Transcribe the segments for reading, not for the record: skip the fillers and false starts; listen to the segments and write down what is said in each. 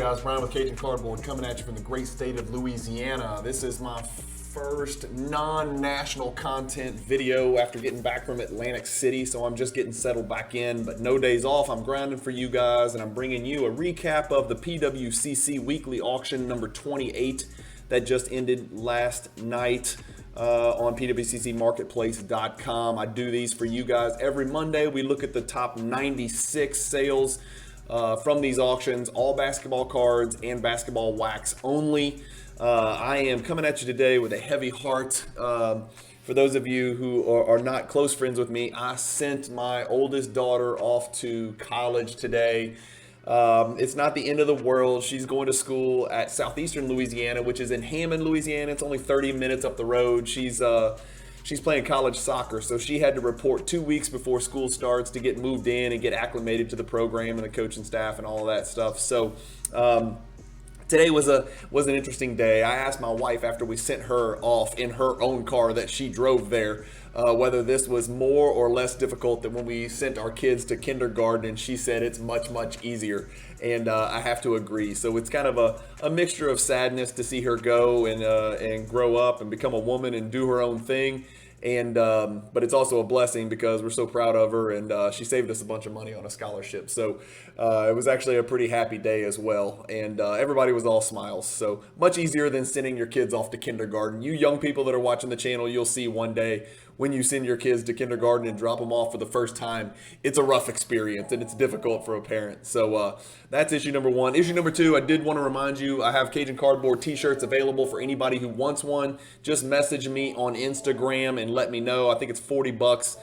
guys? Brian with Cajun Cardboard coming at you from the great state of Louisiana. This is my first non-national content video after getting back from Atlantic City, so I'm just getting settled back in, but no days off. I'm grinding for you guys, and I'm bringing you a recap of the PWCC Weekly Auction number 28 that just ended last night on PWCCmarketplace.com. I do these for you guys every Monday. We look at the top 96 sales from these auctions, all basketball cards and basketball wax only. I am coming at you today with a heavy heart. For those of you who are not close friends with me, I sent my oldest daughter off to college today. It's not the end of the world. She's going to school at Southeastern Louisiana, which is in Hammond, Louisiana. It's only 30 minutes up the road. She's playing college soccer, so she had to report 2 weeks before school starts to get moved in and get acclimated to the program and the coaching staff and all of that stuff. So today was an interesting day. I asked my wife after we sent her off in her own car that she drove there whether this was more or less difficult than when we sent our kids to kindergarten, and she said it's much, much easier. And I have to agree. So it's kind of a mixture of sadness to see her go and grow up and become a woman and do her own thing. And but it's also a blessing because we're so proud of her, and she saved us a bunch of money on a scholarship. So it was actually a pretty happy day as well, and everybody was all smiles. So much easier than sending your kids off to kindergarten. You young people that are watching the channel, you'll see one day when you send your kids to kindergarten and drop them off for the first time, it's a rough experience and it's difficult for a parent. So that's issue number one. Issue number two, I did want to remind you, I have Cajun Cardboard t-shirts available for anybody who wants one. Just message me on Instagram and let me know. I think it's $40.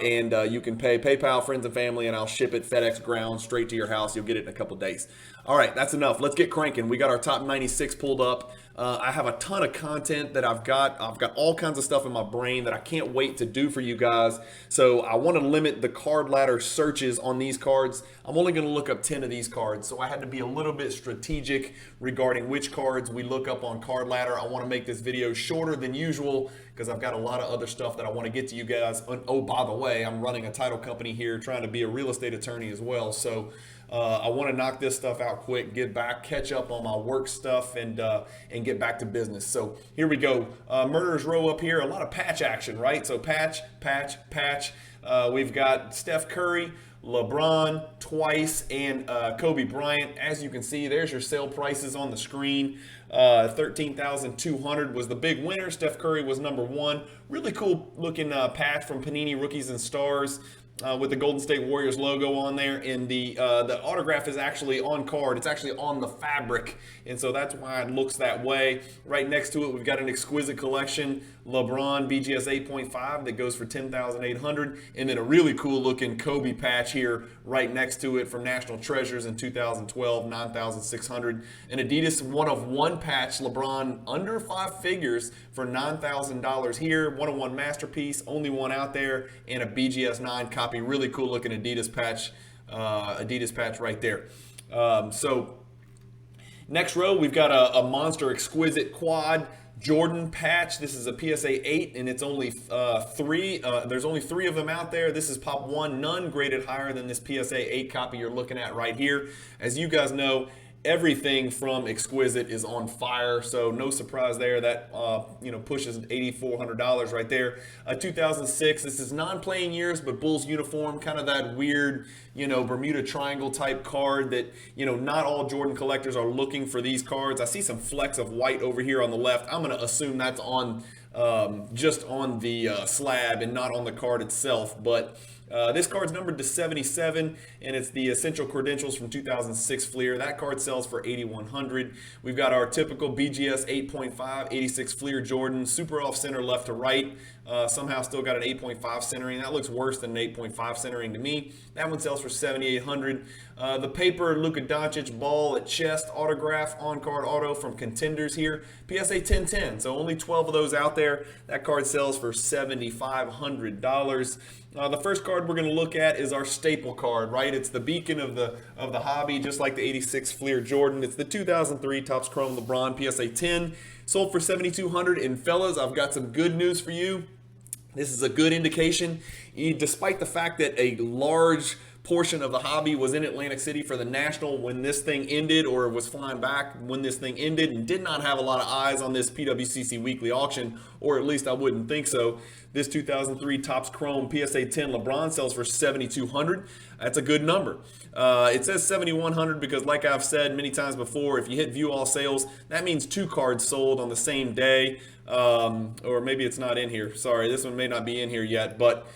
And you can pay PayPal, friends and family, and I'll ship it FedEx ground straight to your house. You'll get it in a couple days. All right, that's enough. Let's get cranking. We got our top 96 pulled up. I have a ton of content that I've got all kinds of stuff in my brain that I can't wait to do for you guys. So I want to limit the card ladder searches on these cards. I'm only going to look up 10 of these cards. So I had to be a little bit strategic regarding which cards we look up on card ladder. I want to make this video shorter than usual because I've got a lot of other stuff that I want to get to you guys. Oh, by the way, I'm running a title company here, trying to be a real estate attorney as well. So I want to knock this stuff out quick, get back, catch up on my work stuff, and get back to business. So here we go. Murderers Row up here, a lot of patch action, right? So patch. We've got Steph Curry, LeBron twice, and Kobe Bryant. As you can see, there's your sale prices on the screen. 13,200 was the big winner. Steph Curry was number one. Really cool looking patch from Panini Rookies and Stars. With the Golden State Warriors logo on there, and the autograph is actually on card. It's actually on the fabric, and so that's why it looks that way. Right next to it, we've got an exquisite collection, LeBron BGS 8.5 that goes for $10,800, and then a really cool looking Kobe patch here right next to it from National Treasures in 2012, $9,600. An Adidas one-of-one patch, LeBron under 5 figures for $9,000 here. One-of-one masterpiece, only one out there, and a BGS 9 copy. Really cool looking Adidas patch right there. So next row, we've got a monster exquisite quad Jordan patch. This is a PSA 8, and it's only three. There's only 3 of them out there. This is Pop 1, none graded higher than this PSA 8 copy you're looking at right here. As you guys know, everything from exquisite is on fire, so no surprise there. That pushes $8,400 right there. 2006. This is non-playing years, but Bulls uniform, kind of that weird, Bermuda Triangle type card that not all Jordan collectors are looking for these cards. I see some flecks of white over here on the left. I'm going to assume that's on just on the slab and not on the card itself, but. This card's numbered to 77, and it's the Essential Credentials from 2006 Fleer. That card sells for $8,100. We've got our typical BGS 8.5, 86 Fleer Jordan, super off center left to right. Somehow still got an 8.5 centering. That looks worse than an 8.5 centering to me. That one sells for $7,800. The paper Luka Doncic ball at chest autograph on card auto from Contenders here. PSA 1010, so only 12 of those out there. That card sells for $7,500. The first card we're going to look at is our staple card, right? It's the beacon of the hobby, just like the 86 Fleer Jordan. It's the 2003 Topps Chrome LeBron PSA 10, sold for $7,200. And fellas, I've got some good news for you. This is a good indication, despite the fact that a large portion of the hobby was in Atlantic City for the National when this thing ended, or was flying back when this thing ended, and did not have a lot of eyes on this PWCC Weekly Auction, or at least I wouldn't think so. This 2003 Topps Chrome PSA 10 LeBron sells for $7,200. That's a good number. It says $7,100 because, like I've said many times before, if you hit view all sales, that means 2 cards sold on the same day. Or maybe it's not in here. Sorry, this one may not be in here yet. But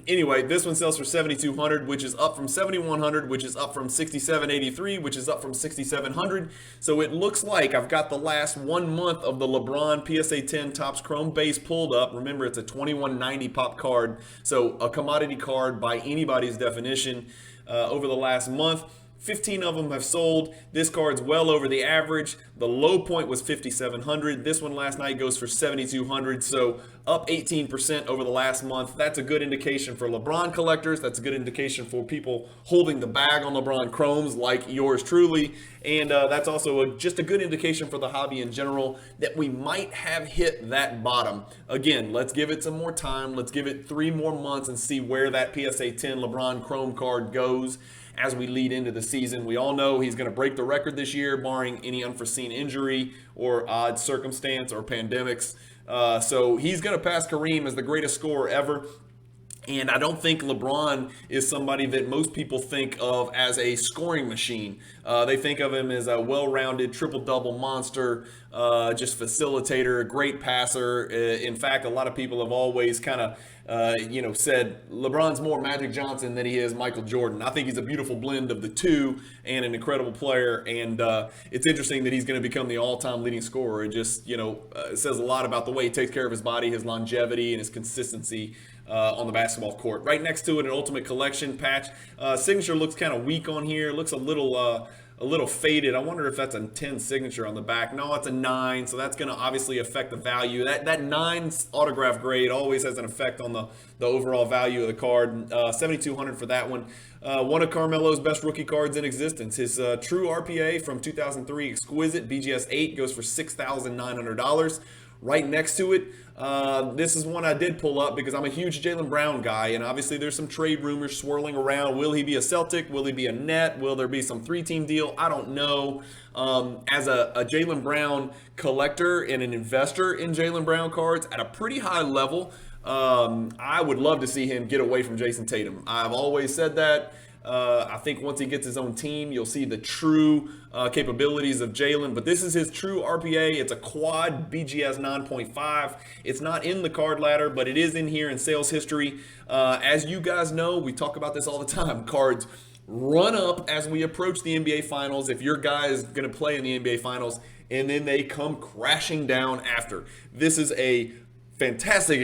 anyway, this one sells for $7,200, which is up from $7,100, which is up from $6,783, which is up from $6,700. So it looks like I've got the last 1 month of the LeBron PSA 10 Topps Chrome base pulled up. Remember, it's a 2190 pop card, so a commodity card by anybody's definition. Over the last month, 15 of them have sold. This card's well over the average. The low point was $5,700. This one last night goes for $7,200. So up 18% over the last month. That's a good indication for LeBron collectors. That's a good indication for people holding the bag on LeBron Chromes like yours truly. And that's also just a good indication for the hobby in general that we might have hit that bottom. Again, let's give it some more time. Let's give it 3 more months and see where that PSA 10 LeBron Chrome card goes as we lead into the season. We all know he's going to break the record this year, barring any unforeseen injury or odd circumstance or pandemics. So he's going to pass Kareem as the greatest scorer ever. And I don't think LeBron is somebody that most people think of as a scoring machine. They think of him as a well-rounded triple-double monster, just facilitator, great passer. In fact, a lot of people have always kind of said LeBron's more Magic Johnson than he is Michael Jordan. I think he's a beautiful blend of the two and an incredible player. And it's interesting that he's going to become the all-time leading scorer. It just, it says a lot about the way he takes care of his body, his longevity, and his consistency on the basketball court. Right next to it, an Ultimate Collection patch. Signature looks kind of weak on here. It looks a little faded. I wonder if that's a 10 signature on the back. No, it's a 9, so that's going to obviously affect the value. That 9 autograph grade always has an effect on the overall value of the card. $7,200 for that one. One of Carmelo's best rookie cards in existence. His true RPA from 2003 Exquisite BGS 8 goes for $6,900. Right next to it, this is one I did pull up because I'm a huge Jaylen Brown guy, and obviously there's some trade rumors swirling around. Will he be a Celtic? Will he be a Net? Will there be some 3-team deal? I don't know. As a Jaylen Brown collector and an investor in Jaylen Brown cards at a pretty high level, I would love to see him get away from Jason Tatum. I've always said that. I think once he gets his own team, you'll see the true capabilities of Jaylen. But this is his true RPA. It's a quad BGS 9.5. It's not in the card ladder, but it is in here in sales history. As you guys know, we talk about this all the time. Cards run up as we approach the NBA Finals. If your guy is going to play in the NBA Finals, and then they come crashing down after. This is a fantastic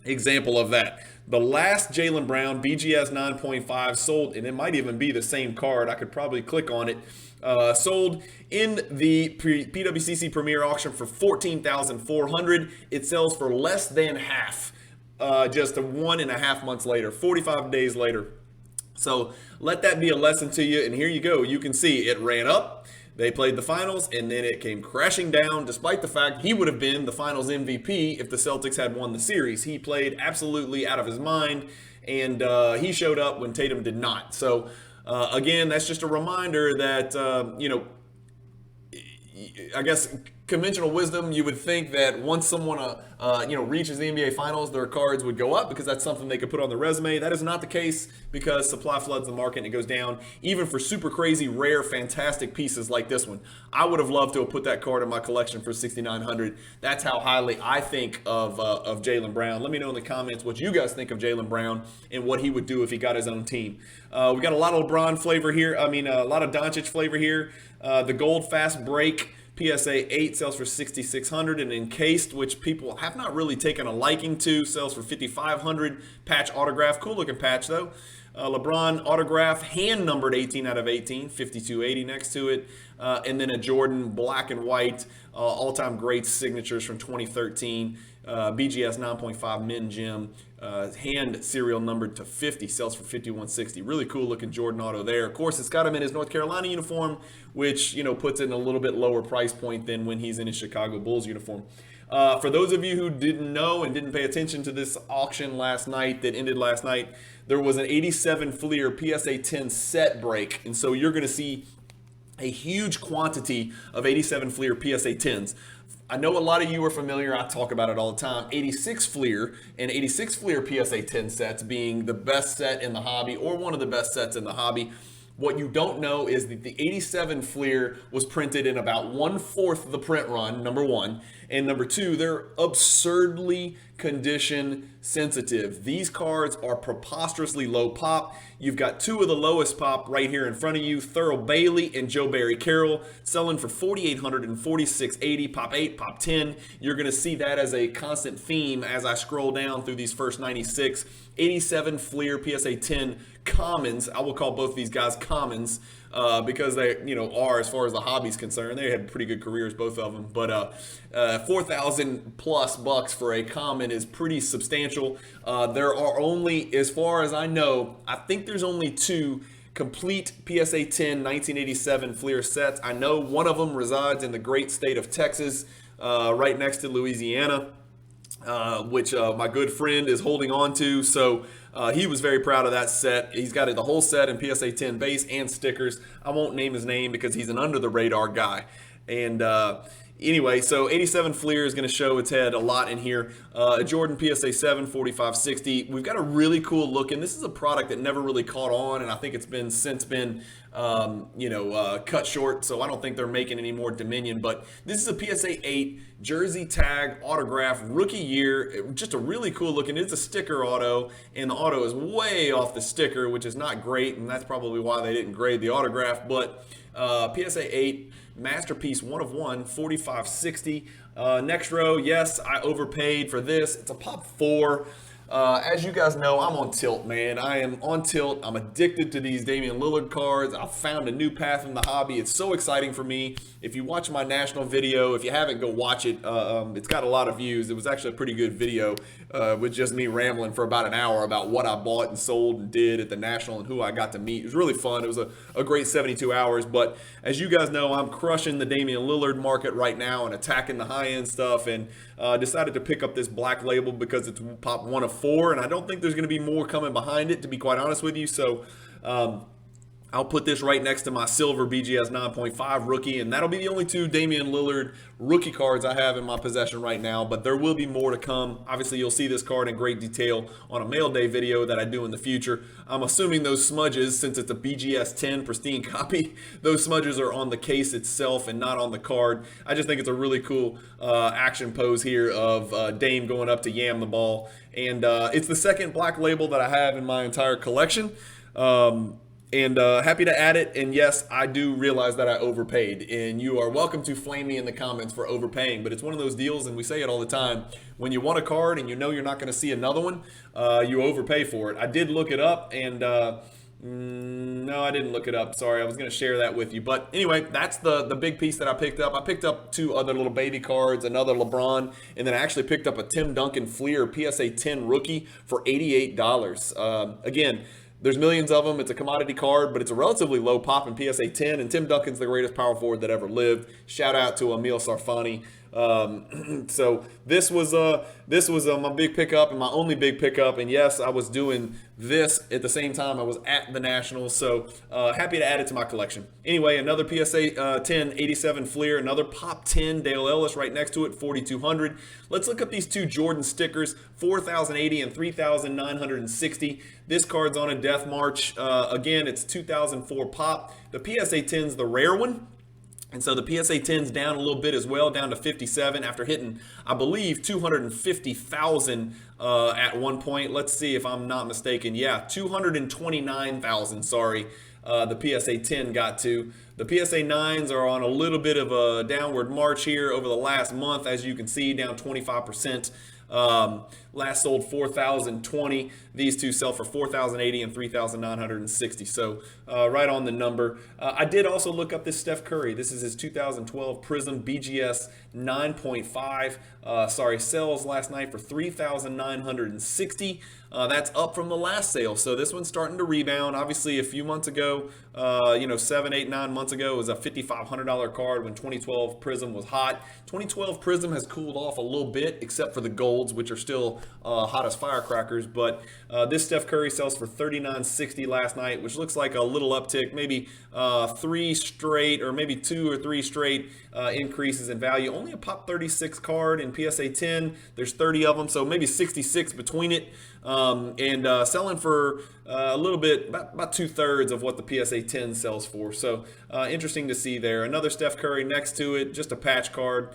example of that. The last Jaylen Brown BGS 9.5 sold, and it might even be the same card. I could probably click on it. Sold in the PWCC Premier Auction for $14,400. It sells for less than half just 1.5 months later, 45 days later. So let that be a lesson to you. And here you go. You can see it ran up. They played the finals, and then it came crashing down, despite the fact he would have been the finals MVP if the Celtics had won the series. He played absolutely out of his mind, and he showed up when Tatum did not. So, again, that's just a reminder that, I guess conventional wisdom, you would think that once someone reaches the NBA Finals, their cards would go up because that's something they could put on their resume. That is not the case because supply floods the market and it goes down, even for super crazy, rare, fantastic pieces like this one. I would have loved to have put that card in my collection for $6,900. That's how highly I think of Jaylen Brown. Let me know in the comments what you guys think of Jaylen Brown and what he would do if he got his own team. We got a lot of LeBron flavor here. A lot of Doncic flavor here. The gold fast break PSA 8 sells for $6,600, and encased, which people have not really taken a liking to, sells for $5,500. Patch autograph, cool looking patch though. LeBron autograph, hand numbered 18 out of 18, $5,280 next to it. and then a Jordan black and white, all-time great signatures from 2013, BGS 9.5 Min Gem, hand serial numbered to 50, sells for $51.60. Really cool looking Jordan auto there. Of course, it's got him in his North Carolina uniform, which, you know, puts it in a little bit lower price point than when he's in his Chicago Bulls uniform. For those of you who didn't know and didn't pay attention to this auction last night that ended last night, there was an 87 Fleer PSA 10 set break, and so you're going to see a huge quantity of 87 Fleer PSA 10s. I know a lot of you are familiar, I talk about it all the time, 86 Fleer and 86 Fleer PSA 10 sets being the best set in the hobby or one of the best sets in the hobby. What you don't know is that the 87 Fleer was printed in about 1/4 the print run, number one. And number two, they're absurdly condition sensitive. These cards are preposterously low pop. You've got two of the lowest pop right here in front of you, Thurl Bailey and Joe Barry Carroll, selling for $4,800 and $46.80, pop 8, pop 10. You're going to see that as a constant theme as I scroll down through these first 96. 87 Fleer PSA 10 commons. I will call both these guys commons because they, you know, are, as far as the hobby's concerned. They had pretty good careers, both of them. But $4,000+ for a common is pretty substantial. There are only, as far as I know, I think there's only two complete PSA 10 1987 Fleer sets. I know one of them resides in the great state of Texas, right next to Louisiana, which my good friend is holding on to. So he was very proud of that set. He's got the whole set in PSA 10 base and stickers. I won't name his name because he's an under the radar guy. And anyway, so 87 Fleer is going to show its head a lot in here. Jordan PSA 7 4560. We've got a really cool look, and this is a product that never really caught on, and I think it's been cut short, so I don't think they're making any more Dominion. But this is a PSA 8 jersey tag autograph rookie year. Just a really cool looking. It's a sticker auto, and the auto is way off the sticker, which is not great, and that's probably why they didn't grade the autograph. But PSA 8 masterpiece, 1 of 1, 4560. Next row, yes, I overpaid for this. It's a pop 4. As you guys know, I'm on tilt, man. I am on tilt. I'm addicted to these Damian Lillard cards. I've found a new path in the hobby. It's so exciting for me. If you watch my national video, if you haven't, go watch it. It's got a lot of views. It was actually a pretty good video with just me rambling for about an hour about what I bought and sold and did at the national and who I got to meet. It was really fun. It was a great 72 hours. But as you guys know, I'm crushing the Damian Lillard market right now and attacking the high-end stuff, and decided to pick up this black label because it's pop 1 of 4, and I don't think there's going to be more coming behind it, to be quite honest with you. So I'll put this right next to my silver BGS 9.5 rookie, and that'll be the only two Damian Lillard rookie cards I have in my possession right now, but there will be more to come. Obviously, you'll see this card in great detail on a mail day video that I do in the future. I'm assuming those smudges, since it's a BGS 10 pristine copy, those smudges are on the case itself and not on the card. I just think it's a really cool action pose here of Dame going up to yam the ball, and it's the second black label that I have in my entire collection. Happy to add it. And yes, I do realize that I overpaid, and you are welcome to flame me in the comments for overpaying, but it's one of those deals, and we say it all the time, when you want a card and you know you're not going to see another one, you overpay for it. I did look it up, and no, I didn't look it up. Sorry, I was going to share that with you. But anyway, that's the big piece that I picked up. I picked up 2 other little baby cards, another LeBron, and then I actually picked up a Tim Duncan Fleer PSA 10 rookie for $88. Again, there's millions of them. It's a commodity card, but it's a relatively low pop in PSA 10, and Tim Duncan's the greatest power forward that ever lived. Shout out to Emil Sarfani. So this was my big pickup and my only big pickup, and yes, I was doing this at the same time I was at the Nationals, so happy to add it to my collection. Anyway, another PSA 10 87 Fleer, another pop 10 Dale Ellis right next to it, 4200. Let's look up these 2 Jordan stickers, 4080 and 3960. This card's on a death march. Again, it's 2004 pop. The PSA 10's the rare one. And so the PSA 10's down a little bit as well, down to 57 after hitting, I believe, 250,000 at one point. Let's see if I'm not mistaken. Yeah, 229,000, sorry, the PSA 10 got to. The PSA 9s are on a little bit of a downward march here over the last month, as you can see, down 25%. Last sold 4,020. These two sell for 4,080 and 3,960. So right on the number. I did also look up this Steph Curry. This is his 2012 Prism BGS 9.5. Sells last night for 3,960. That's up from the last sale. So this one's starting to rebound. Obviously, a few months ago, 7, 8, 9 months ago, it was a $5,500 card when 2012 Prism was hot. 2012 Prism has cooled off a little bit, except for the golds, which are still hot as firecrackers. But this Steph Curry sells for $3,960 last night, which looks like a little uptick, maybe 3 straight or maybe 2 or 3 straight increases in value. Only a Pop 36 card in PSA 10. There's 30 of them, so maybe 66 between it. And selling for a little bit, about 2/3 of what the PSA 10 sells for. So interesting to see there. Another Steph Curry next to it, just a patch card.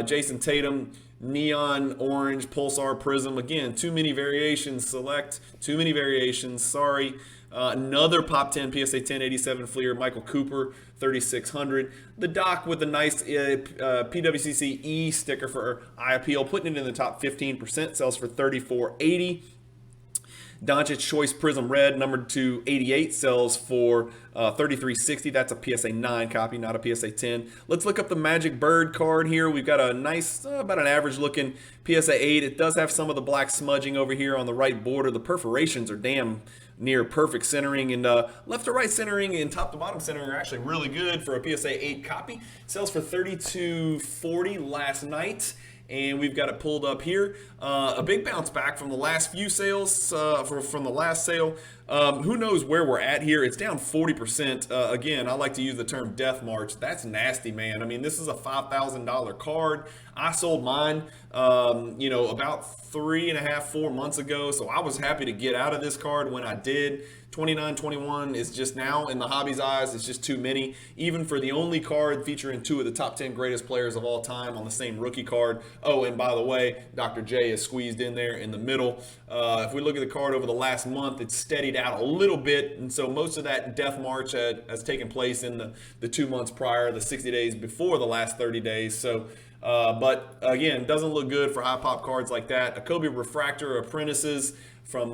Jason Tatum, neon orange pulsar prism. Again, too many variations. Select too many variations. Sorry. Another Pop 10 PSA 10 87 Fleer, Michael Cooper, 3,600. The Doc with a nice PWCC E sticker for eye appeal, putting it in the top 15%, sells for 3,480. Doncic Choice Prism Red, numbered to 88, sells for 3,360. That's a PSA 9 copy, not a PSA 10. Let's look up the Magic Bird card here. We've got a nice, about an average looking PSA 8. It does have some of the black smudging over here on the right border. The perforations are damn near perfect centering, and left to right centering and top to bottom centering are actually really good for a PSA 8 copy. Sells for 3,240 last night. And we've got it pulled up here. A big bounce back from the last few sales, from the last sale. Who knows where we're at here? It's down 40%. Again, I like to use the term death march. That's nasty, man. I mean, this is a $5,000 card. I sold mine, about 3.5, 4 months ago. So I was happy to get out of this card when I did. 29, 21 is just now, in the hobby's eyes, it's just too many. Even for the only card featuring 2 of the top 10 greatest players of all time on the same rookie card. Oh, and by the way, Dr. J is squeezed in there in the middle. If we look at the card over the last month, it's steadied out a little bit. And so most of that death march has taken place in the 2 months prior, the 60 days before the last 30 days. So, but again, doesn't look good for high pop cards like that. A Kobe Refractor Apprentices from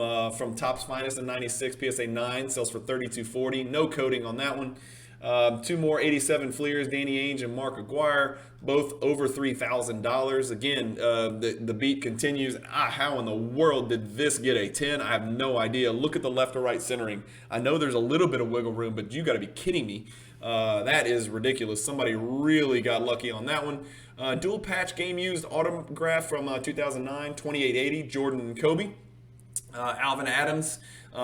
Topps Finest in 96 PSA 9 sells for 3,240. No coating on that one. 2 more 87 Fleers, Danny Ainge and Mark Aguirre, both over $3,000. Again, the beat continues. How in the world did this get a 10? I have no idea. Look at the left to right centering. I know there's a little bit of wiggle room, but you got to be kidding me. That is ridiculous. Somebody really got lucky on that one. Dual patch game used autograph from 2009, 2880, Jordan and Kobe. Alvin Adams,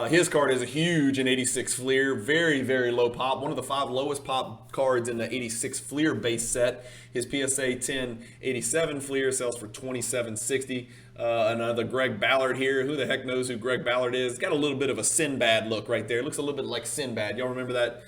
his card is a huge in 86 Fleer, very, very low pop, one of the 5 lowest pop cards in the 86 Fleer base set. His PSA 10 87 Fleer sells for 2,760. Another Greg Ballard here. Who the heck knows who Greg Ballard is? Got a little bit of a Sinbad look right there. Looks a little bit like Sinbad. Y'all remember that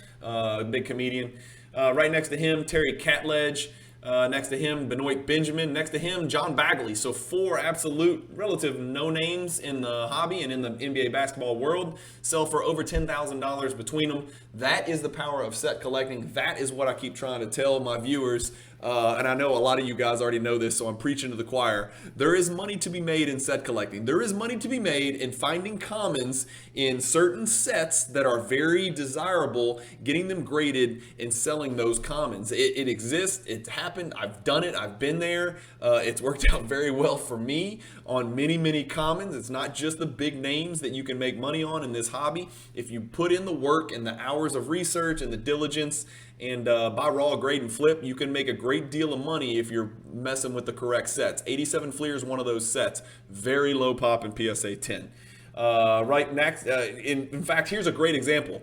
big comedian? Right next to him, Terry Catledge. Next to him, Benoit Benjamin. Next to him, John Bagley. So 4 absolute relative no-names in the hobby and in the NBA basketball world sell for over $10,000 between them. That is the power of set collecting. That is what I keep trying to tell my viewers. And I know a lot of you guys already know this, so I'm preaching to the choir. There is money to be made in set collecting. There is money to be made in finding commons in certain sets that are very desirable, getting them graded and selling those commons. It exists. It's happened. I've done it. I've been there. It's worked out very well for me on many, many commons. It's not just the big names that you can make money on in this hobby. If you put in the work and the hours of research and the diligence and buy raw, grade, and flip, you can make a great deal of money if you're messing with the correct sets. 87 Fleer is one of those sets. Very low pop in PSA 10. Right next, in fact, here's a great example.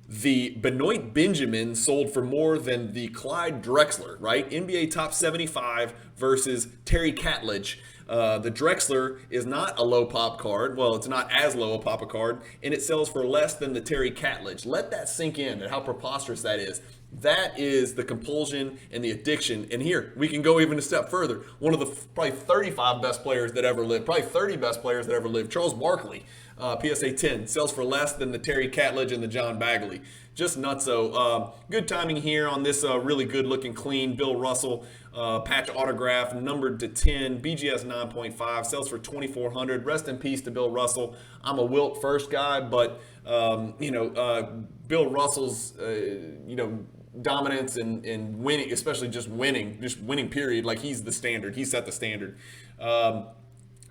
The Benoit Benjamin sold for more than the Clyde Drexler, right? NBA top 75 versus Terry Catledge. The Drexler is not a low pop card. Well, it's not as low a pop a card, and it sells for less than the Terry Catledge. Let that sink in and how preposterous that is. That is the compulsion and the addiction. And here, we can go even a step further. One of the probably 35 best players that ever lived, probably 30 best players that ever lived, Charles Barkley. PSA 10 sells for less than the Terry Catledge and the John Bagley. Just nutso. Good timing here on this really good looking clean Bill Russell patch autograph numbered to 10, BGS 9.5, sells for $2,400. Rest in peace to Bill Russell. I'm a Wilt first guy, but Bill Russell's dominance and winning, especially just winning period, like he's the standard. He set the standard.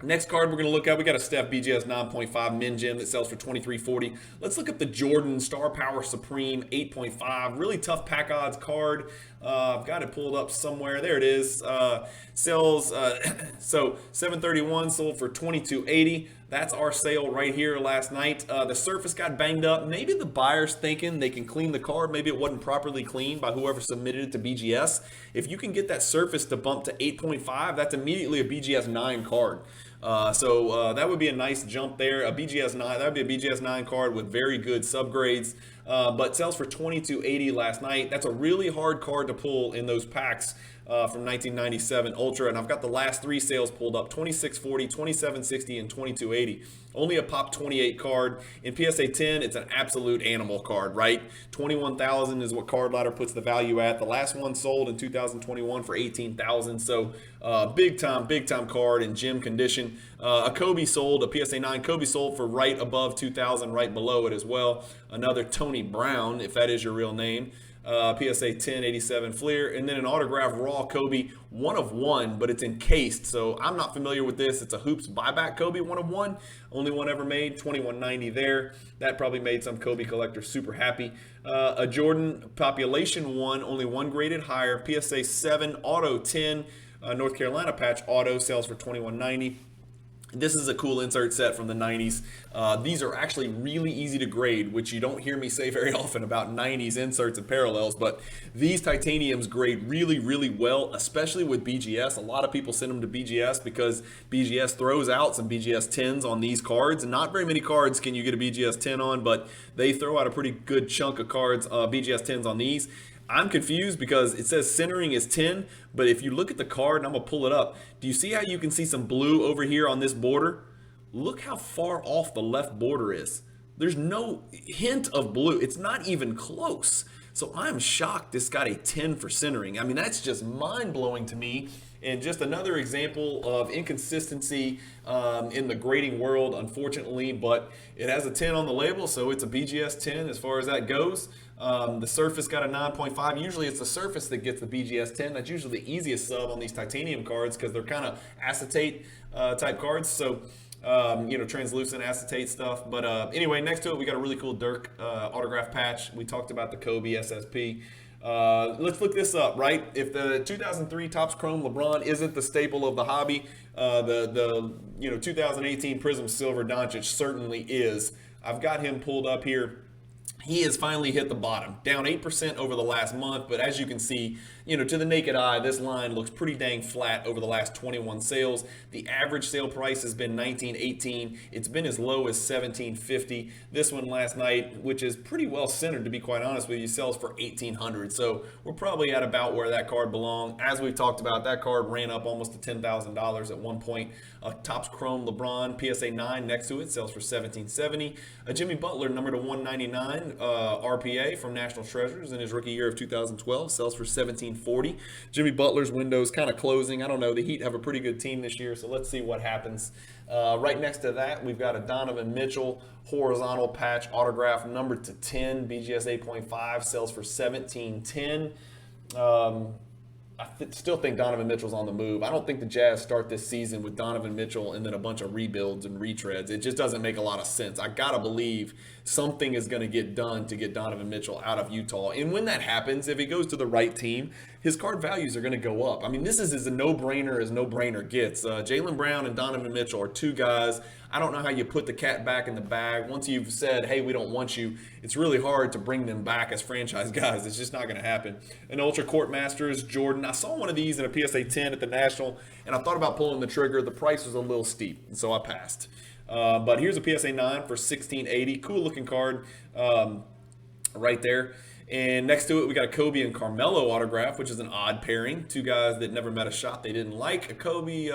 Next card we're going to look at, we got a Steph BGS 9.5 Min Gem that sells for $2,340. Let's look at the Jordan Star Power Supreme 8.5. Really tough pack odds card. I've got it pulled up somewhere. There it is. Sells, so $731, sold for $2,280. That's our sale right here last night. The surface got banged up. Maybe the buyer's thinking they can clean the card. Maybe it wasn't properly cleaned by whoever submitted it to BGS. If you can get that surface to bump to 8.5, that's immediately a BGS 9 card. So that would be a nice jump there. A BGS 9, that would be a BGS 9 card with very good subgrades, but sells for $2,280 last night. That's a really hard card to pull in those packs from 1997 Ultra, and I've got the last 3 sales pulled up: $2,640, $2,760, and $2,280. Only a pop 28 card. In PSA 10, it's an absolute animal card, right? 21,000 is what Card Ladder puts the value at. The last one sold in 2021 for 18,000. So big time card in gem condition. A Kobe sold, a PSA 9 Kobe sold for right above 2,000, right below it as well. Another Tony Brown, if that is your real name. PSA 10 87 Fleer, and then an autograph raw Kobe, 1 of 1, but it's encased, so I'm not familiar with this. It's a Hoops buyback Kobe, 1 of 1, only one ever made, $21.90 there. That probably made some Kobe collectors super happy. A Jordan Population 1, only 1 graded higher, PSA 7 Auto 10 North Carolina patch auto, sells for $21.90. This is a cool insert set from the 90s. These are actually really easy to grade, which you don't hear me say very often about 90s inserts and parallels, but these titaniums grade really, really well, especially with BGS. A lot of people send them to BGS because BGS throws out some BGS 10s on these cards. Not very many cards can you get a BGS 10 on, but they throw out a pretty good chunk of cards, BGS 10s on these. I'm confused because it says centering is 10, but if you look at the card, and I'm going to pull it up, do you see how you can see some blue over here on this border? Look how far off the left border is. There's no hint of blue. It's not even close. So I'm shocked this got a 10 for centering. I mean, that's just mind-blowing to me. And just another example of inconsistency in the grading world, unfortunately, but it has a 10 on the label, so it's a BGS 10 as far as that goes. The surface got a 9.5. Usually it's the surface that gets the BGS 10. That's usually the easiest sub on these titanium cards because they're kind of acetate type cards. So, translucent acetate stuff. But anyway, next to it, we got a really cool Dirk autograph patch. We talked about the Kobe SSP. Let's look this up, right? If the 2003 Topps Chrome LeBron isn't the staple of the hobby, the 2018 Prism Silver Doncic certainly is. I've got him pulled up here. He has finally hit the bottom, down 8% over the last month, but as you can see, to the naked eye, this line looks pretty dang flat over the last 21 sales. The average sale price has been $19.18. It's been as low as $17.50. This one last night, which is pretty well centered, to be quite honest with you, sells for $1,800. So we're probably at about where that card belonged. As we've talked about, that card ran up almost to $10,000 at one point. A Topps Chrome LeBron PSA 9 next to it sells for $17.70. A Jimmy Butler number to 199 RPA from National Treasures in his rookie year of 2012 sells for $17.40. Jimmy Butler's window's kind of closing. I don't know. The Heat have a pretty good team this year, so let's see what happens. Right next to that, we've got a Donovan Mitchell horizontal patch autograph number to 10. BGS 8.5 sells for $17.10. I still think Donovan Mitchell's on the move. I don't think the Jazz start this season with Donovan Mitchell and then a bunch of rebuilds and retreads. It just doesn't make a lot of sense. I got to believe something is going to get done to get Donovan Mitchell out of Utah. And when that happens, if he goes to the right team, his card values are going to go up. I mean, this is as a no-brainer as no-brainer gets. Jaylen Brown and Donovan Mitchell are two guys. I don't know how you put the cat back in the bag. Once you've said, hey, we don't want you, it's really hard to bring them back as franchise guys. It's just not going to happen. An Ultra Court Masters, Jordan. I saw one of these in a PSA 10 at the National, and I thought about pulling the trigger. The price was a little steep, and so I passed. But here's a PSA 9 for $16.80. Cool looking card right there. And next to it, we got a Kobe and Carmelo autograph, which is an odd pairing. Two guys that never met a shot they didn't like. A Kobe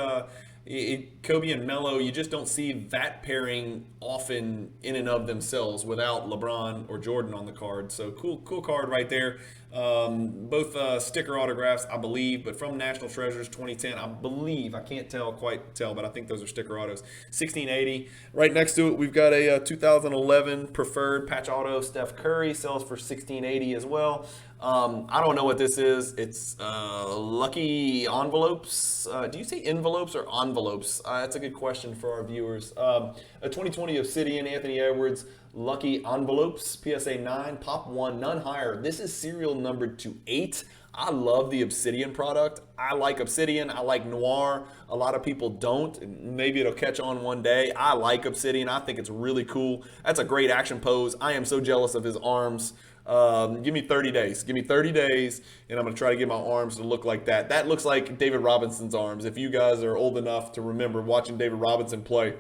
Kobe and Melo, you just don't see that pairing often in and of themselves without LeBron or Jordan on the card. So cool card right there. Both sticker autographs, I believe, but from National Treasures 2010, I believe. I can't quite tell, but I think those are sticker autos. 1680. Right next to it, we've got a 2011 preferred patch auto. Steph Curry sells for 1680 as well. I don't know what this is. It's lucky envelopes. Do you say envelopes or envelopes? That's a good question for our viewers. A 2020 Obsidian Anthony Edwards lucky envelopes, PSA 9, pop 1, none higher. This is serial numbered to 8. I love the Obsidian product. I like Obsidian. I like Noir. A lot of people don't. Maybe it'll catch on one day. I like Obsidian. I think it's really cool. That's a great action pose. I am so jealous of his arms. Give me 30 days. Give me 30 days, and I'm going to try to get my arms to look like that. That looks like David Robinson's arms. If you guys are old enough to remember watching David Robinson play,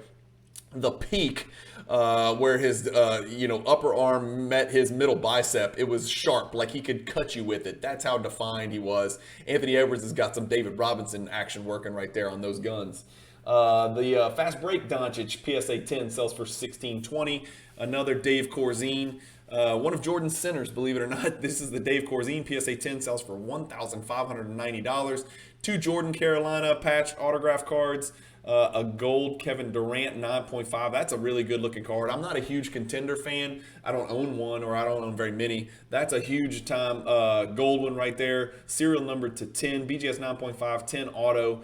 the peak where his upper arm met his middle bicep, it was sharp, like he could cut you with it. That's how defined he was. Anthony Edwards has got some David Robinson action working right there on those guns. The fast break Doncic PSA 10 sells for $16.20. Another Dave Corzine. One of Jordan's centers, believe it or not. This is the Dave Corzine PSA 10 sells for $1,590. 2 Jordan Carolina patch autograph cards. A gold Kevin Durant 9.5. That's a really good looking card. I'm not a huge Contender fan. I don't own one, or I don't own very many. That's a huge time gold one right there. Serial number to 10. BGS 9.5, 10 auto.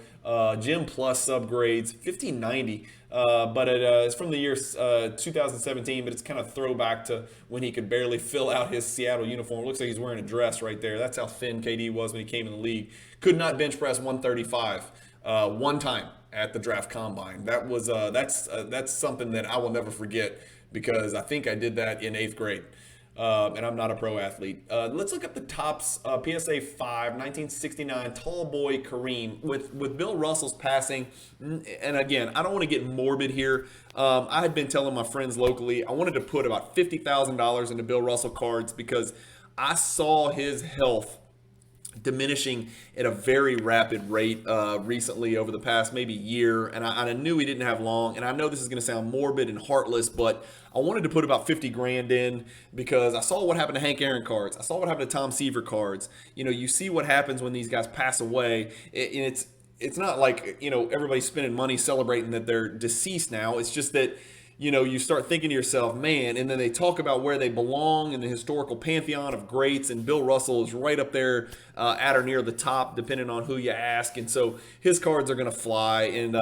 Gem Plus subgrades, 1590. But it's from the year 2017, but it's kind of throwback to when he could barely fill out his Seattle uniform. It looks like he's wearing a dress right there. That's how thin KD was when he came in the league. Could not bench press 135 one time at the draft combine. That was that's something that I will never forget, because I think I did that in 8th grade. And I'm not a pro athlete. Let's look up the tops. PSA 5, 1969, tall boy Kareem. With Bill Russell's passing, and again, I don't want to get morbid here. I had been telling my friends locally, I wanted to put about $50,000 into Bill Russell cards, because I saw his health diminishing at a very rapid rate recently over the past maybe year, and I knew he didn't have long. And I know this is going to sound morbid and heartless, but I wanted to put about 50 grand in, because I saw what happened to Hank Aaron cards. I saw what happened to Tom Seaver cards. You see what happens when these guys pass away. And it's not like everybody's spending money celebrating that they're deceased now. It's just that you start thinking to yourself, man, and then they talk about where they belong in the historical pantheon of greats, and Bill Russell is right up there at or near the top, depending on who you ask. And so his cards are going to fly. And,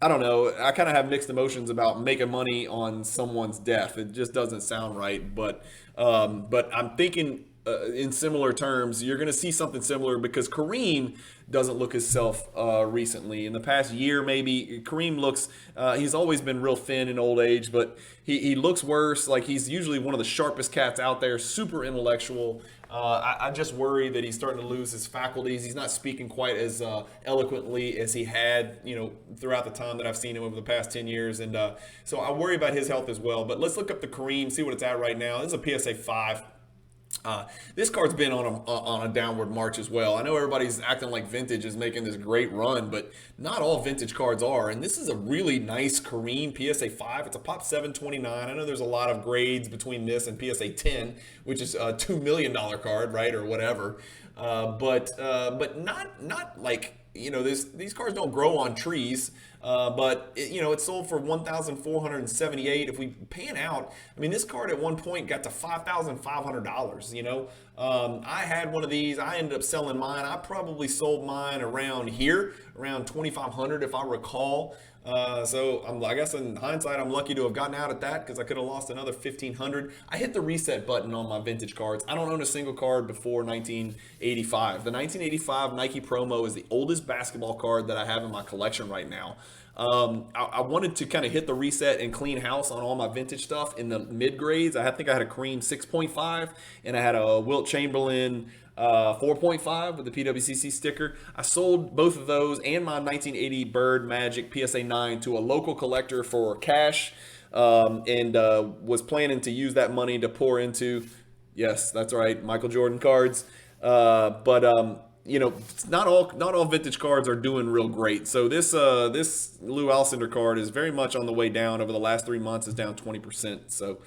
I don't know. I kind of have mixed emotions about making money on someone's death. It just doesn't sound right. But I'm thinking in similar terms, you're going to see something similar, because Kareem doesn't look himself recently. In the past year, maybe, Kareem looks, he's always been real thin in old age, but he looks worse. Like, he's usually one of the sharpest cats out there, super intellectual. I just worry that he's starting to lose his faculties. He's not speaking quite as eloquently as he had, throughout the time that I've seen him over the past 10 years. And so I worry about his health as well. But let's look up the Kareem, see what it's at right now. This is a PSA 5. This card's been on a downward march as well. I know everybody's acting like vintage is making this great run, but not all vintage cards are. And this is a really nice Kareem PSA 5. It's a pop 729. I know there's a lot of grades between this and PSA 10, which is a $2 million card, right, or whatever. But not like, these cards don't grow on trees. But it sold for $1,478. If we pan out, I mean, this card at one point got to $5,500. I had one of these. I ended up selling mine. I probably sold mine around here, around $2,500 if I recall. So I guess in hindsight, I'm lucky to have gotten out at that, because I could have lost another $1,500. I hit the reset button on my vintage cards. I don't own a single card before 1985. The 1985 Nike promo is the oldest basketball card that I have in my collection right now. I wanted to kind of hit the reset and clean house on all my vintage stuff in the mid grades. I think I had a Kareem 6.5, and I had a Wilt Chamberlain 4.5 with the PWCC sticker. I sold both of those and my 1980 Bird Magic PSA 9 to a local collector for cash, and was planning to use that money to pour into, yes, that's right, Michael Jordan cards. But not all vintage cards are doing real great. So this Lou Alcindor card is very much on the way down. Over the last 3 months, is down 20%. So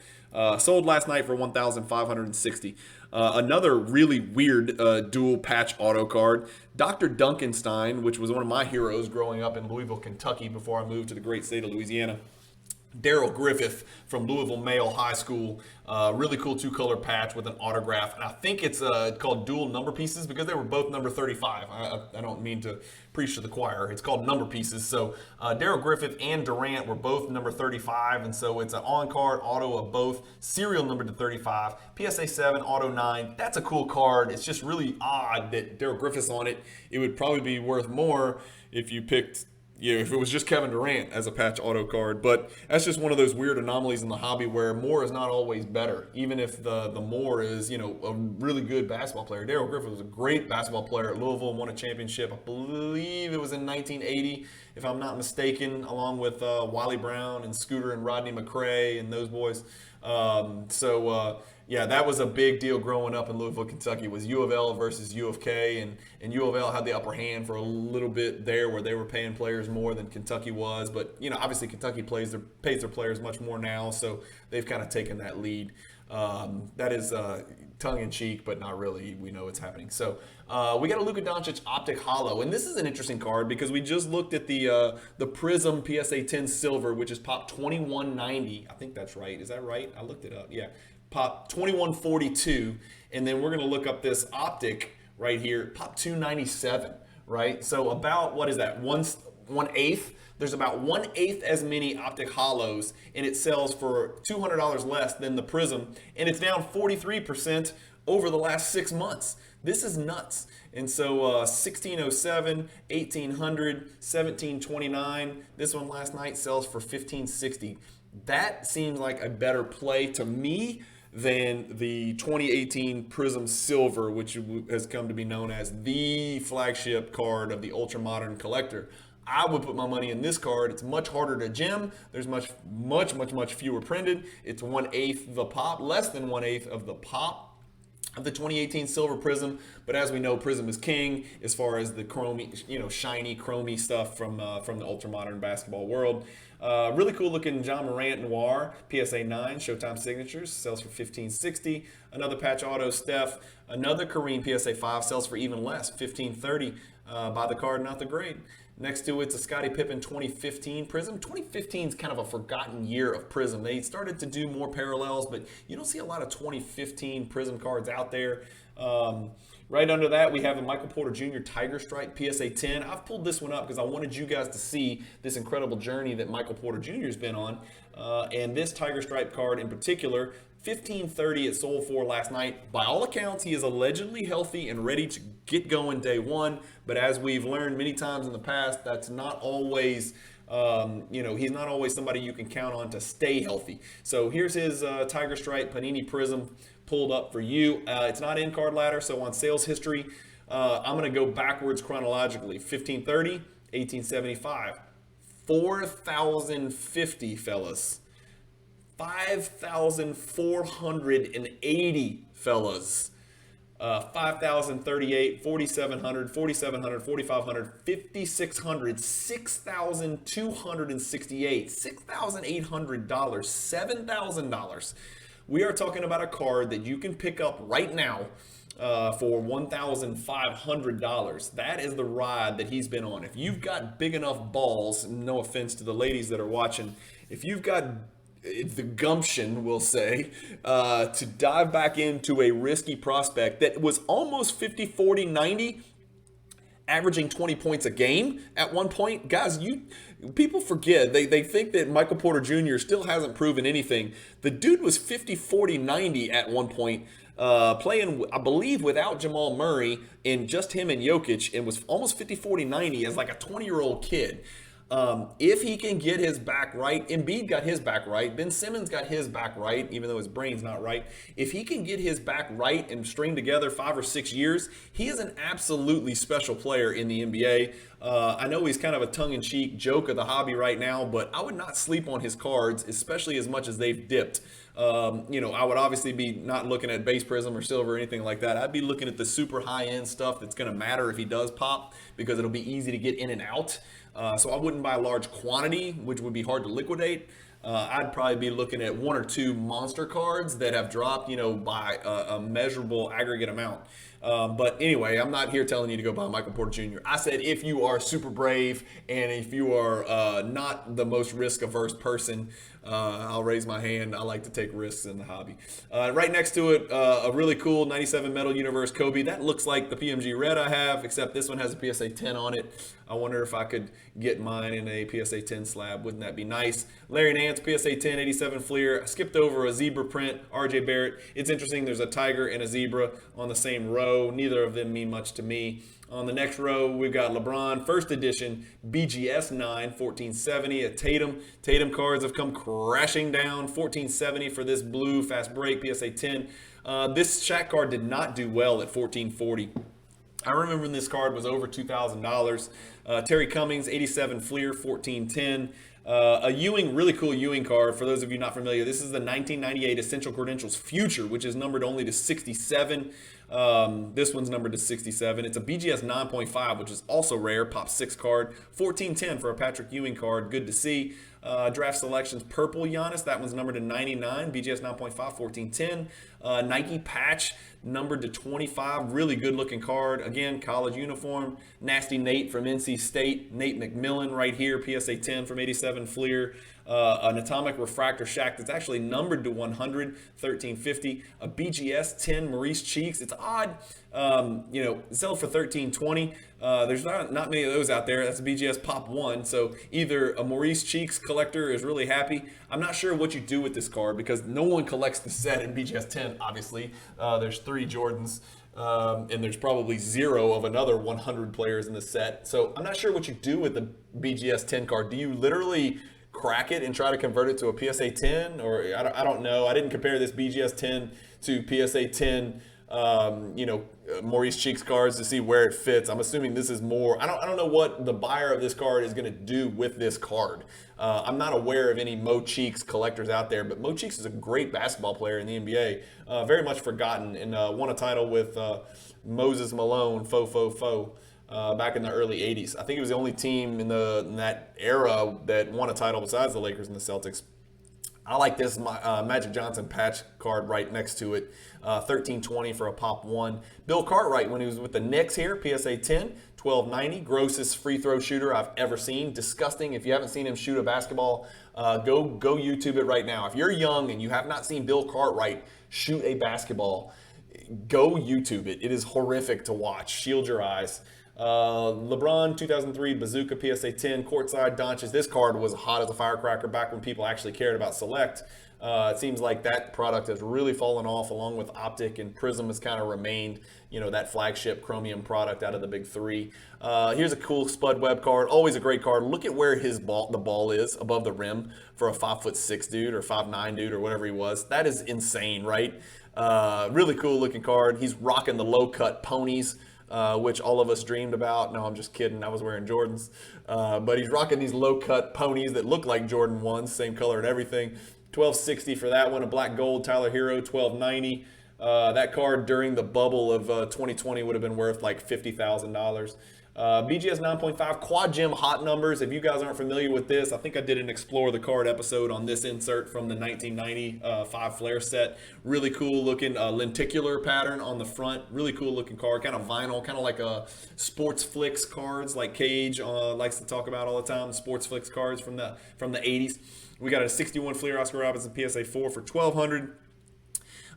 sold last night for 1,560. Another really weird dual patch auto card, Dr. Duncanstein, which was one of my heroes growing up in Louisville, Kentucky, before I moved to the great state of Louisiana. Daryl Griffith from Louisville Male High School. Really cool two-color patch with an autograph. And I think it's called dual number pieces because they were both number 35. I don't mean to preach to the choir. It's called number pieces. So Daryl Griffith and Durant were both number 35. And so it's an on-card auto of both, serial number to 35, PSA 7, auto 9. That's a cool card. It's just really odd that Daryl Griffith's on it. It would probably be worth more if you picked if it was just Kevin Durant as a patch auto card. But that's just one of those weird anomalies in the hobby where more is not always better, even if the more is, a really good basketball player. Daryl Griffith was a great basketball player at Louisville and won a championship. I believe it was in 1980, if I'm not mistaken, along with Wally Brown and Scooter and Rodney McRae and those boys. Yeah, that was a big deal growing up in Louisville, Kentucky. Was U of L versus U of K, and U of L had the upper hand for a little bit there, where they were paying players more than Kentucky was. But obviously Kentucky pays their players much more now, so they've kind of taken that lead. That is tongue in cheek, but not really. We know it's happening. So we got a Luka Doncic Optic Holo, and this is an interesting card because we just looked at the Prism PSA 10 Silver, which is pop 2190. I think that's right. Is that right? I looked it up. Yeah. Pop 2142, and then we're going to look up this Optic right here, pop 297, right? So about, what is that, 1/8? There's about 1/8 as many Optic Holos, and it sells for $200 less than the Prism, and it's down 43% over the last 6 months. This is nuts. And so 1607, 1800, 1729, this one last night sells for 1560. That seems like a better play to me than the 2018 Prism Silver, which has come to be known as the flagship card of the ultra modern collector. I would put my money in this card. It's much harder to gem. There's much fewer printed. It's 1/8 the pop, less than 1/8 of the pop of the 2018 Silver Prism. But as we know, Prism is king as far as the chromey, shiny chromey stuff from the ultra modern basketball world. Really cool looking John Morant Noir PSA 9 Showtime Signatures sells for $1560. Another patch auto Steph. Another Kareem PSA 5 sells for even less, $1530. Buy the card, not the grade. Next to it's a Scottie Pippen 2015 Prism. 2015 is kind of a forgotten year of Prism. They started to do more parallels, but you don't see a lot of 2015 Prism cards out there. Right under that, we have a Michael Porter Jr. Tiger Stripe PSA 10. I've pulled this one up because I wanted you guys to see this incredible journey that Michael Porter Jr. has been on. And this Tiger Stripe card in particular, $1530 it sold for last night. By all accounts, he is allegedly healthy and ready to get going day one. But as we've learned many times in the past, that's not always, he's not always somebody you can count on to stay healthy. So here's his Tiger Stripe Panini Prism pulled up for you. It's not in card ladder, so on sales history, I'm going to go backwards chronologically. 1530, 1875, 4,050, fellas. 5,480, fellas. 5,038, 4,700, 4,700, 4,500, 5,600, 6,268, $6,800, $7,000. We are talking about a card that you can pick up right now for $1,500. That is the ride that he's been on. If you've got big enough balls, no offense to the ladies that are watching, if you've got the gumption, we'll say, to dive back into a risky prospect that was almost 50, 40, 90, averaging 20 points a game at one point. Guys, people forget. They think that Michael Porter Jr. still hasn't proven anything. The dude was 50, 40, 90 at one point, playing, I believe, without Jamal Murray and just him and Jokic, and was almost 50, 40, 90 as like a 20-year-old kid. If he can get his back right, Embiid got his back right, Ben Simmons got his back right, even though his brain's not right. If he can get his back right and string together 5 or 6 years, he is an absolutely special player in the NBA. I know he's kind of a tongue-in-cheek joke of the hobby right now, but I would not sleep on his cards, especially as much as they've dipped. I would obviously be not looking at base prism or silver or anything like that. I'd be looking at the super high-end stuff that's going to matter if he does pop, because it'll be easy to get in and out. So I wouldn't buy a large quantity, which would be hard to liquidate. I'd probably be looking at 1 or 2 monster cards that have dropped, by a measurable aggregate amount. But anyway, I'm not here telling you to go buy Michael Porter Jr. I said if you are super brave and if you are not the most risk-averse person, I'll raise my hand. I like to take risks in the hobby. Right next to it, a really cool 97 Metal Universe Kobe. That looks like the PMG Red I have, except this one has a PSA 10 on it. I wonder if I could get mine in a PSA 10 slab. Wouldn't that be nice? Larry Nance, PSA 10, 87 Fleer. I skipped over a zebra print, RJ Barrett. It's interesting, there's a tiger and a zebra on the same row. Neither of them mean much to me. On the next row, we've got LeBron, first edition, BGS 9, 1470 at Tatum. Tatum cards have come crashing down, 1470 for this blue fast break, PSA 10. This Shaq card did not do well at 1440. I remember when this card was over $2,000. Terry Cummings, 87 Fleer, 1410. A Ewing, really cool Ewing card. For those of you not familiar, this is the 1998 Essential Credentials Future, which is numbered only to 67. This one's numbered to 67. It's a BGS 9.5, which is also rare. Pop 6 card. 1410 for a Patrick Ewing card. Good to see. Draft selections, purple Giannis. That one's numbered to 99. BGS 9.5, 1410. Nike patch, numbered to 25. Really good looking card. Again, college uniform. Nasty Nate from NC State. Nate McMillan right here. PSA 10 from 87 Fleer. An atomic refractor Shaq that's actually numbered to 100, 1350. A BGS 10 Maurice Cheeks. It's odd, sell for 1320. There's not many of those out there. That's a BGS Pop 1. So either a Maurice Cheeks collector is really happy. I'm not sure what you do with this card because no one collects the set in BGS 10, obviously. There's 3 Jordans. And there's probably 0 of another 100 players in the set. So I'm not sure what you do with the BGS 10 card. Do you literally crack it and try to convert it to a PSA 10? Or I don't know. I didn't compare this BGS 10 to PSA 10, Maurice Cheeks cards to see where it fits. I'm assuming this is more. I don't know what the buyer of this card is going to do with this card. I'm not aware of any Mo Cheeks collectors out there, but Mo Cheeks is a great basketball player in the NBA. Very much forgotten, and won a title with Moses Malone, back in the early 80s. I think it was the only team in that era that won a title besides the Lakers and the Celtics. I like this Magic Johnson patch card right next to it. 1320 for a Pop 1. Bill Cartwright, when he was with the Knicks here, PSA 10, 1290. Grossest free throw shooter I've ever seen. Disgusting. If you haven't seen him shoot a basketball, go YouTube it right now. If you're young and you have not seen Bill Cartwright shoot a basketball, go YouTube it. It is horrific to watch. Shield your eyes. LeBron 2003 Bazooka PSA 10 courtside Doncic. This card was hot as a firecracker back when people actually cared about select. It seems like that product has really fallen off along with Optic, and Prism has kind of remained, that flagship chromium product out of the big 3. Here's a cool Spud Webb card. Always a great card. Look at where the ball is above the rim for a 5'6" dude or 5'9" dude or whatever he was. That is insane, right? Really cool looking card. He's rocking the low cut ponies, which all of us dreamed about. No, I'm just kidding. I was wearing Jordans. But he's rocking these low-cut ponies that look like Jordan 1s, same color and everything. 1260 for that one. A black gold Tyler Hero, 1290. That card during the bubble of 2020 would have been worth like $50,000. BGS 9.5 Quad Gem hot numbers. If you guys aren't familiar with this, I think I did an Explore the Card episode on this insert from the 1995 Flair set. Really cool looking lenticular pattern on the front. Really cool looking card, kind of vinyl, kind of like a Sports Flicks cards like Cage likes to talk about all the time. Sports Flicks cards from the 80s. We got a 61 Fleer Oscar Robinson PSA 4 for $1,200.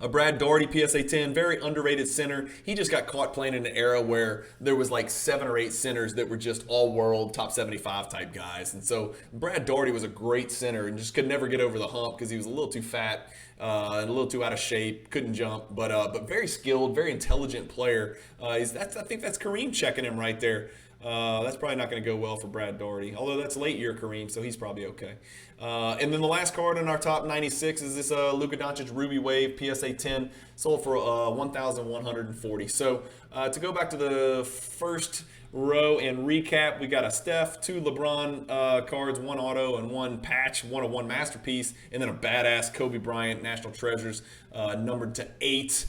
A Brad Daugherty PSA 10, very underrated center. He just got caught playing in an era where there was like 7 or 8 centers that were just all-world, top 75 type guys. And so Brad Daugherty was a great center and just could never get over the hump because he was a little too fat and a little too out of shape, couldn't jump, but very skilled, very intelligent player. I think that's Kareem checking him right there. That's probably not going to go well for Brad Daugherty, although that's late year Kareem, so he's probably okay. And then the last card in our top 96 is this Luka Doncic Ruby Wave PSA 10, sold for $1,140. So to go back to the first row and recap. We got a Steph, 2 LeBron cards, 1 auto and 1 patch, 1/1 masterpiece, and then a badass Kobe Bryant National Treasures numbered to 8.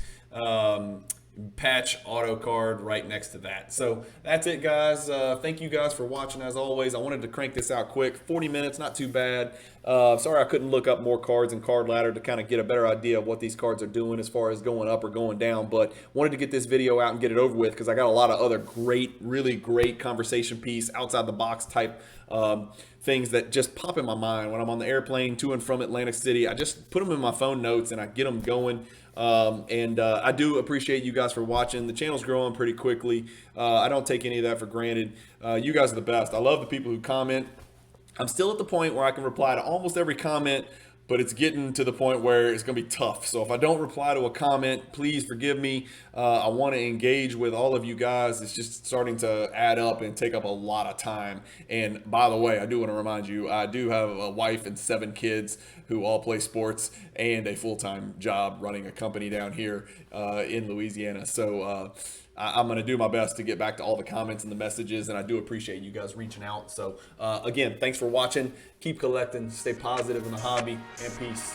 Patch auto card right next to that. So that's it, guys. Thank you guys for watching. As always, I wanted to crank this out quick. 40 minutes, not too bad. Sorry I couldn't look up more cards in Card Ladder to kind of get a better idea of what these cards are doing as far as going up or going down, but wanted to get this video out and get it over with because I got a lot of other great, really great conversation piece, outside the box type things that just pop in my mind when I'm on the airplane to and from Atlantic City. I just put them in my phone notes and I get them going. I do appreciate you guys for watching. The channel's growing pretty quickly. I don't take any of that for granted. You guys are the best. I love the people who comment. I'm still at the point where I can reply to almost every comment, but it's getting to the point where it's going to be tough. So if I don't reply to a comment, please forgive me. I want to engage with all of you guys. It's just starting to add up and take up a lot of time. And by the way, I do want to remind you, I do have a wife and 7 kids who all play sports and a full-time job running a company down here in Louisiana. So I'm going to do my best to get back to all the comments and the messages, and I do appreciate you guys reaching out. So again, thanks for watching. Keep collecting, stay positive in the hobby, and peace.